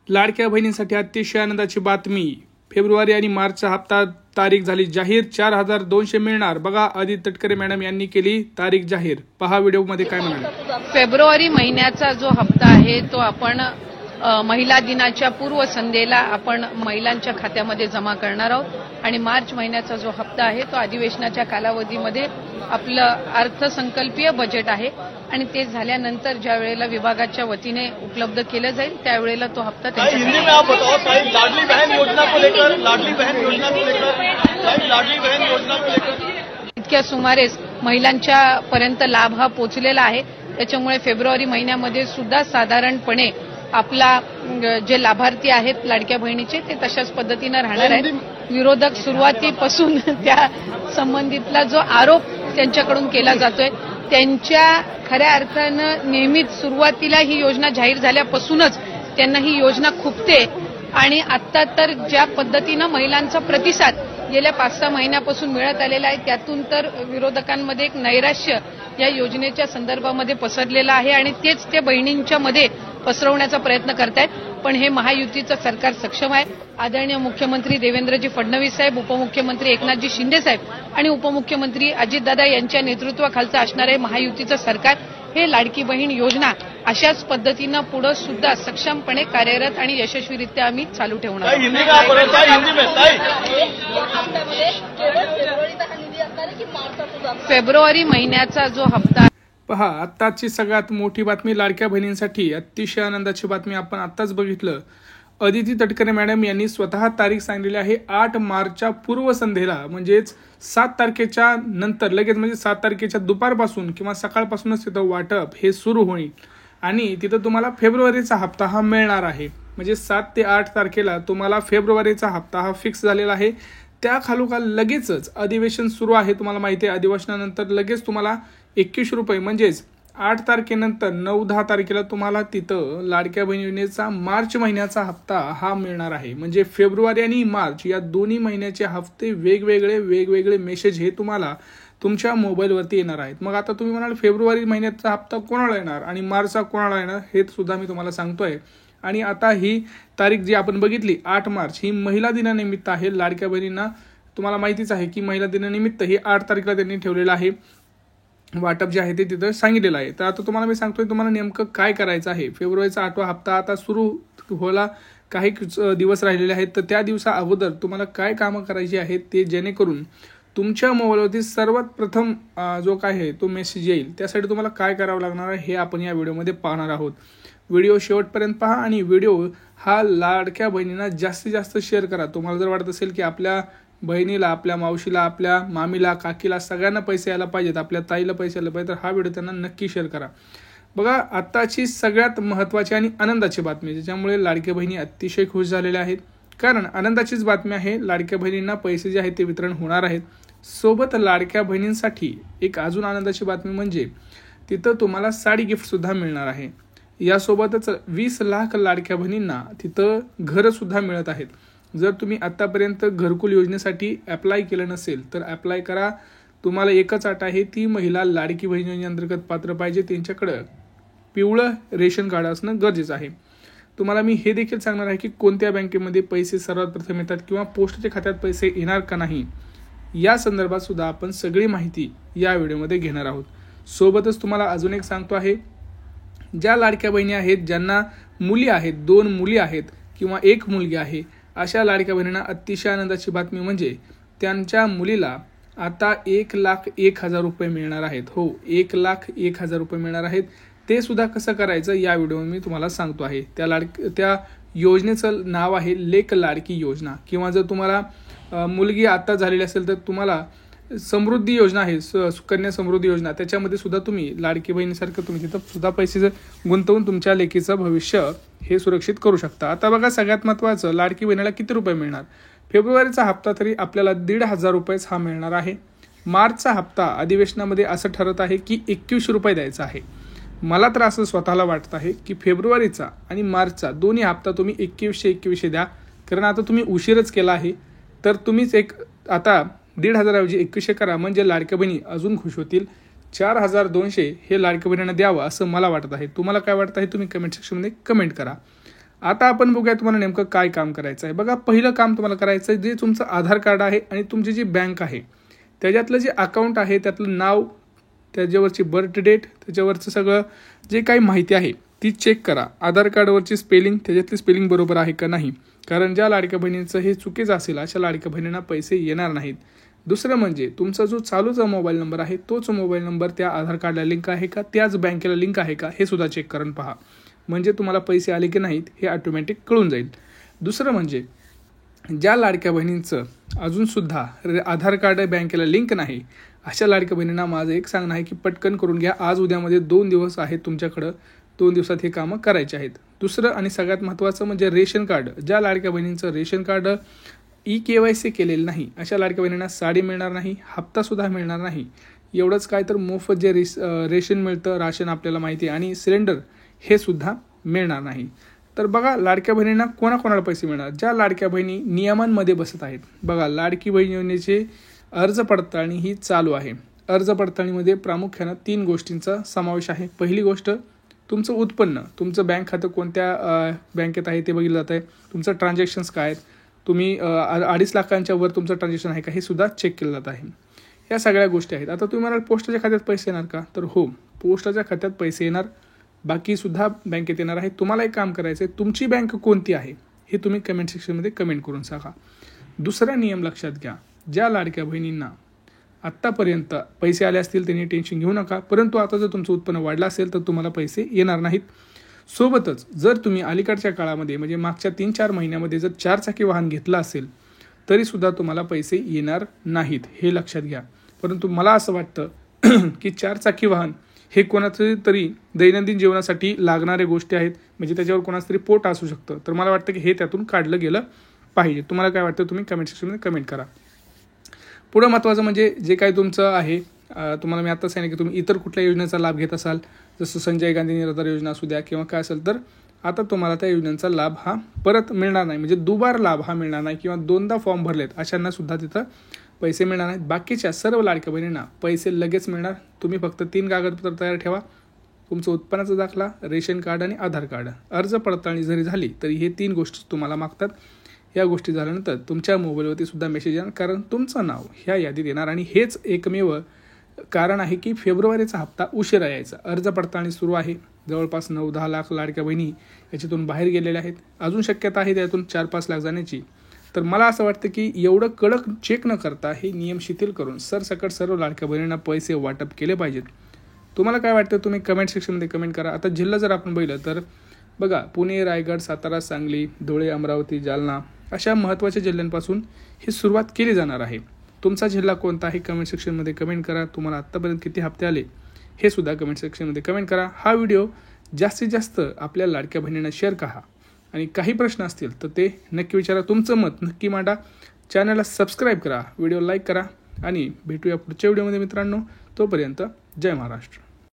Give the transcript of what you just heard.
लाडक्या बहिणींसाठी अतिशय आनंदाची बातमी. फेब्रुवारी आणि मार्चचा हप्ता तारीख झाली जाहीर. 4,200 मिळणार. बघा, आदिती तटकरे मॅडम यांनी केली तारीख जाहीर. पहा व्हिडिओमध्ये काय म्हणाले. फेब्रुवारी महिन्याचा जो हप्ता आहे तो आपण महिला दिनाच्या पूर्वसंध्येला आपण महिलांच्या खात्यामध्ये जमा करणार आहोत आणि मार्च महिन्याचा जो हप्ता आहे तो अधिवेशनाच्या कालावधीमध्ये आपलं अर्थसंकल्पीय बजेट आहे आणि ते झाल्यानंतर ज्या वेळेला विभागाच्या वतीने उपलब्ध केलं जाईल त्यावेळेला तो हप्ता इतक्या सुमारेच महिलांच्या पर्यंत लाभ हा पोहोचलेला आहे. त्याच्यामुळे फेब्रुवारी महिन्यामध्ये सुद्धा साधारणपणे आपला जे लाभार्थी आहेत लाडक्या बहिणीचे ते तशाच पद्धतीनं राहणार आहेत. विरोधक सुरुवातीपासून त्या संबंधितला जो आरोप त्यांच्याकडून केला जातोय त्यांच्या खऱ्या अर्थानं नेहमीच सुरुवातीला ही योजना जाहीर झाल्यापासूनच त्यांना ही योजना खुपते आणि आता तर ज्या पद्धतीनं महिलांचा प्रतिसाद गेल्या 5-6 महिन्यापासून मिळत आलेला आहे त्यातून तर विरोधकांमध्ये एक नैराश्य या योजनेच्या संदर्भामध्ये पसरलेलं आहे आणि तेच ते बहिणींच्या मध्ये पसरवण्याचा प्रयत्न करतायत. पण हे महायुतीचं सरकार सक्षम आहे. आदरणीय मुख्यमंत्री देवेंद्रजी फडणवीस साहेब, उपमुख्यमंत्री एकनाथजी शिंदे साहेब आणि उपमुख्यमंत्री अजितदादा यांच्या नेतृत्वाखालचं असणारे महायुतीचं सरकार हे लाडकी बहीण योजना अशाच पद्धतीनं पुढे सुद्धा सक्षमपणे कार्यरत आणि यशस्वीरित्या आम्ही चालू ठेवणार. फेब्रुवारी महिन्याचा जो हप्ता पहा, आत्ताची सगळ्यात मोठी बातमी लाडक्या बहिणींसाठी अतिशय आनंदाची बातमी आपण आत्ताच बघितलं. आदिती तटकरे मॅडम यांनी स्वतः तारीख सांगितलेली आहे. 8 मार्चच्या पूर्वसंध्येला म्हणजेच 7 तारखेच्या नंतर लगेच म्हणजे 7 तारखेच्या दुपारपासून किंवा सकाळपासूनच तिथं वाटप हे सुरू होईल आणि तिथं तुम्हाला फेब्रुवारीचा हप्ता हा मिळणार आहे. म्हणजे 7 ते 8 तारखेला तुम्हाला फेब्रुवारीचा हप्ता हा फिक्स झालेला आहे. त्या खालोखाल लगेचच अधिवेशन सुरू आहे. तुम्हाला माहिती आहे अधिवेशनानंतर लगेच तुम्हाला 21 रुपये म्हणजेच 8 तारखेनंतर 9-10 तारखेला तुम्हाला तिथं लाडक्या बहिणी योजनेचा मार्च महिन्याचा हप्ता हा मिळणार आहे. म्हणजे फेब्रुवारी आणि मार्च या दोन्ही महिन्याचे हप्ते वेगवेगळे मेसेज हे तुम्हाला तुमच्या मोबाईलवरती येणार आहेत. मग आता तुम्ही म्हणाल फेब्रुवारी महिन्याचा हप्ता कोणाला येणार आणि मार्चचा कोणाला येणार हे सुद्धा मी तुम्हाला सांगतोय. आणि आता ही तारीख जी आपण बघितली 8 मार्च ही महिला दिनानिमित्त आहे. लाडक्या बहिणींना तुम्हाला माहितीच आहे की महिला दिनानिमित्त ही 8 तारखेला त्यांनी ठेवलेलं आहे. वाटप जे आहे ते तिथं सांगितलेलं आहे. तर आता तुम्हाला मी सांगतोय तुम्हाला नेमकं काय करायचं आहे. फेब्रुवारीचा 8वा हप्ता आता सुरू व्हायला काही दिवस राहिलेले आहेत. तर त्या दिवसा अगोदर तुम्हाला काय कामं करायची आहेत ते जेणेकरून तुमच्या मोबाईलवरती सर्वात प्रथम जो काय आहे तो मेसेज येईल. त्यासाठी तुम्हाला काय करावं लागणार आहे हे आपण या व्हिडिओमध्ये पाहणार आहोत. व्हिडिओ शेवटपर्यंत पहा आणि व्हिडिओ हा लाडक्या बहिणींना जास्तीत जास्त शेअर करा. तुम्हाला जर वाटत असेल की आपल्या बहिणीला, आपल्या मावशीला, आपल्या मामीला, काकीला सगळ्यांना पैसे यायला पाहिजेत, आपल्या ताईला पैसे यायला पाहिजे, तर हा व्हिडिओ त्यांना नक्की शेअर करा. बघा, आत्ताची सगळ्यात महत्त्वाची आणि आनंदाची बातमी ज्याच्यामुळे लाडक्या बहिणी अतिशय खुश झालेल्या आहेत. कारण आनंदाचीच बातमी आहे. लाडक्या बहिणींना पैसे जे आहेत ते वितरण होणार आहेत. सोबत लाडक्या बहिणींसाठी एक अजून आनंदाची बातमी म्हणजे तिथं तुम्हाला साडी गिफ्ट सुद्धा मिळणार आहे. यासोबतच 20 लाख लाडक्या बहिणींना तिथं घरं सुद्धा मिळत आहेत. जर तुम्ही आतापर्यंत घरकुल योजनेसाठी अप्लाय केलं नसेल तर अप्लाय करा. तुम्हाला एकच अट आहे, ती महिला लाडकी बहीण योजनेअंतर्गत पात्र पाहिजे. त्यांच्याकडं पिवळं रेशन कार्ड असणं गरजेचं आहे. तुम्हाला मी हे देखील सांगणार आहे की कोणत्या बँकेमध्ये पैसे सर्वात प्रथम येतात किंवा पोस्टच्या खात्यात पैसे येणार का नाही या संदर्भात सुद्धा आपण सगळी माहिती या व्हिडिओमध्ये घेणार आहोत. सोबतच तुम्हाला अजून एक सांगतो आहे, ज्या लाडक्या बहिणी आहेत ज्यांना मुली आहेत, 2 मुली आहेत किंवा 1 मुलगी आहे, अशा लाडक्या बहिणींना अतिशय आनंदाची बातमी म्हणजे त्यांच्या मुलीला आता 1,01,000 रुपये मिळणार आहेत. हो, 1,01,000 रुपये मिळणार आहेत. ते सुद्धा कसं करायचं या व्हिडिओमध्ये मी तुम्हाला सांगतो आहे. त्या योजनेचं नाव आहे लेक लाडकी योजना. किंवा जर तुम्हाला मुलगी आता झालेली असेल तर तुम्हाला समृद्धी योजना आहे, सुकन्या समृद्धी योजना, त्याच्यामध्ये सुद्धा तुम्ही लाडकी बहिणीसारखं तुम्ही तिथं सुद्धा पैसे गुंतवून तुमच्या लेकीचं भविष्य हे सुरक्षित करू शकता. आता बघा, सगळ्यात महत्त्वाचं लाडकी बहिणीला किती रुपये मिळणार. फेब्रुवारीचा हप्ता तरी आपल्याला 1,500 रुपयेच हा मिळणार आहे. मार्चचा हप्ता अधिवेशनामध्ये असं ठरत आहे की 21 रुपये द्यायचा आहे. मला तर असं स्वतःला वाटत आहे की फेब्रुवारीचा आणि मार्चचा दोन्ही हप्ता तुम्ही 2100 द्या. कारण आता तुम्ही उशीरच केला आहे. तर तुम्हीच एक आता 1,500 ऐवजी 2100 करा, म्हणजे लाडक्या बहिणी अजून खुश होतील. 4,200 हे लाडक्या बहिणींना द्यावं असं मला वाटत आहे. तुम्हाला काय वाटत आहे तुम्ही कमेंट सेक्शनमध्ये कमेंट करा. आता आपण बघूया तुम्हाला नेमकं काय काम करायचं आहे. बघा, पहिलं काम तुम्हाला करायचं आहे, जे तुमचं आधार कार्ड आहे आणि तुमची जी बँक आहे त्याच्यातलं जे अकाउंट आहे त्यातलं नाव, त्याच्यावरची बर्थ डेट, त्याच्यावरचं सगळं जे काही माहिती आहे ती चेक करा. आधार कार्डवरची स्पेलिंग, त्याच्यातली स्पेलिंग बरोबर आहे का नाही, कारण ज्या लाडक्या बहिणींचं हे चुकीचं असेल अशा लाडक्या बहिणींना पैसे येणार नाहीत. दुसरं म्हणजे तुमचा जो चालूचा मोबाईल नंबर आहे तोच मोबाईल नंबर त्या आधार कार्डला लिंक आहे का, त्याच बँकेला लिंक आहे का, हे सुद्धा चेक करून पहा. म्हणजे तुम्हाला पैसे आले की नाहीत हे ऑटोमॅटिक कळून जाईल. दुसरं म्हणजे ज्या लाडक्या बहिणींचं अजूनसुद्धा आधार कार्ड बँकेला लिंक नाही अशा लाडक्या बहिणींना माझं एक सांगणं आहे की पटकन करून घ्या. आज उद्यामध्ये 2 दिवस आहेत तुमच्याकडं, 2 दिवसात हे कामं करायचे आहेत. दुसरं आणि सगळ्यात महत्त्वाचं म्हणजे रेशन कार्ड. ज्या लाडक्या बहिणींचं रेशन कार्ड KYC केलेलं नाही अशा लाडक्या बहिणींना साडी मिळणार नाही, हप्तासुद्धा मिळणार नाही. एवढंच काय तर मोफत जे रेशन मिळतं, राशन आपल्याला माहिती आहे, आणि सिलेंडर हे सुद्धा मिळणार नाही. तर बघा, लाडक्या बहिणींना कोणाकोणाला पैसे मिळणार, ज्या लाडक्या बहिणी नियमांमध्ये बसत आहेत. बघा, लाडकी बहीण योजनेचे अर्ज पडताळणी ही चालू आहे. अर्ज पडताळणीमध्ये प्रामुख्यानं 3 गोष्टींचा समावेश आहे. पहिली गोष्ट, तुमचं उत्पन्न, तुमचं बँक खातं कोणत्या बँकेत आहे ते बघितलं जात आहे. तुमचं ट्रान्झॅक्शन्स काय आहेत, तुम्ही 2.5 लाखांच्या वर तुमचं ट्रान्झॅक्शन आहे का, हे सुद्धा चेक केलं जात आहे. या सगळ्या गोष्टी आहेत. आता तुम्ही म्हणाल पोस्टाच्या खात्यात पैसे येणार का, तर हो, पोस्टाच्या खात्यात पैसे येणार, बाकीसुद्धा बँकेत येणार आहे. तुम्हाला एक काम करायचं आहे, तुमची बँक कोणती आहे हे तुम्ही कमेंट सेक्शनमध्ये कमेंट करून सांगा. दुसरा नियम लक्षात घ्या, ज्या लाडक्या बहिणींना आत्तापर्यंत पैसे आले असतील त्यांनी टेन्शन घेऊ नका, परंतु आता जर तुमचं उत्पन्न वाढलं असेल तर तुम्हाला पैसे येणार नाहीत. सोबतच जर तुम्ही अलीकडच्या काळामध्ये म्हणजे मागच्या 3-4 महिन्यामध्ये जर 4 चाकी वाहन घेतलं असेल तरीसुद्धा तुम्हाला पैसे येणार नाहीत, हे लक्षात घ्या. परंतु मला असं वाटतं की 4 चाकी वाहन हे कोणाचं तरी दैनंदिन जीवनासाठी लागणाऱ्या गोष्टी आहेत, म्हणजे त्याच्यावर कोणाचं तरी पोट असू शकतं. तर मला वाटतं की हे त्यातून काढलं गेलं पाहिजे. तुम्हाला काय वाटतं तुम्ही कमेंट सेक्शनमध्ये कमेंट करा. पुढं महत्त्वाचं म्हणजे जे काही तुमचं आहे, तुम्हाला मी आता सांगितलं की तुम्ही इतर कुठल्या योजनेचा लाभ घेत असाल, जसं संजय गांधी निराधार योजना असू द्या किंवा काय असेल, तर आता तुम्हाला त्या योजनेचा लाभ हा परत मिळणार नाही, म्हणजे दुबार लाभ हा मिळणार नाही, किंवा 2दा फॉर्म भरलेत अशांना सुद्धा तिथं पैसे मिळणार नाहीत. बाकीच्या सर्व लाडक्या बहिणींना पैसे लगेच मिळणार. तुम्ही फक्त 3 कागदपत्र तयार ठेवा, तुमचं उत्पन्नाचा दाखला, रेशन कार्ड आणि आधार कार्ड. अर्ज पडताळणी जरी झाली तरी हे 3 गोष्टी तुम्हाला मागतात. या गोष्टी झाल्यानंतर तुमच्या मोबाईलवरती सुद्धा मेसेज येणार, कारण तुमचं नाव ह्या यादीत येणार. आणि हेच एकमेव कारण आहे की फेब्रुवारीचा हप्ता उशिरा यायचा. अर्ज पडताळणी सुरू आहे, जवळपास 9-10 लाख लाडक्या बहिणी याच्यातून बाहेर गेलेल्या आहेत. अजून शक्यता आहे त्यातून 4-5 लाख जाण्याची. तर मला असं वाटतं की एवढं कडक चेक न करता हे नियम शिथिल करून सरसकट सर्व लाडक्या बहिणींना पैसे वाटप केले पाहिजेत. तुम्हाला काय वाटतं तुम्ही कमेंट सेक्शनमध्ये कमेंट करा. आता जिल्हा जर आपण बघितलं तर बघा, पुणे, रायगड, सातारा, सांगली, धुळे, अमरावती, जालना अशा महत्त्वाच्या जिल्ह्यांपासून ही सुरुवात केली जाणार आहे. तुमचा जिल्हा कोणता आहे कमेंट सेक्शनमध्ये कमेंट करा. तुम्हाला आत्तापर्यंत किती हप्ते आले हे सुद्धा कमेंट सेक्शनमध्ये कमेंट करा. हा व्हिडिओ जास्तीत जास्त आपल्या लाडक्या बहिणींना शेअर करा, आणि काही प्रश्न असतील तर ते नक्की विचारा, तुमचं मत नक्की मांडा. चॅनलला सबस्क्राईब करा, व्हिडिओ लाईक करा, आणि भेटूया पुढच्या व्हिडिओमध्ये मित्रांनो. तोपर्यंत जय महाराष्ट्र.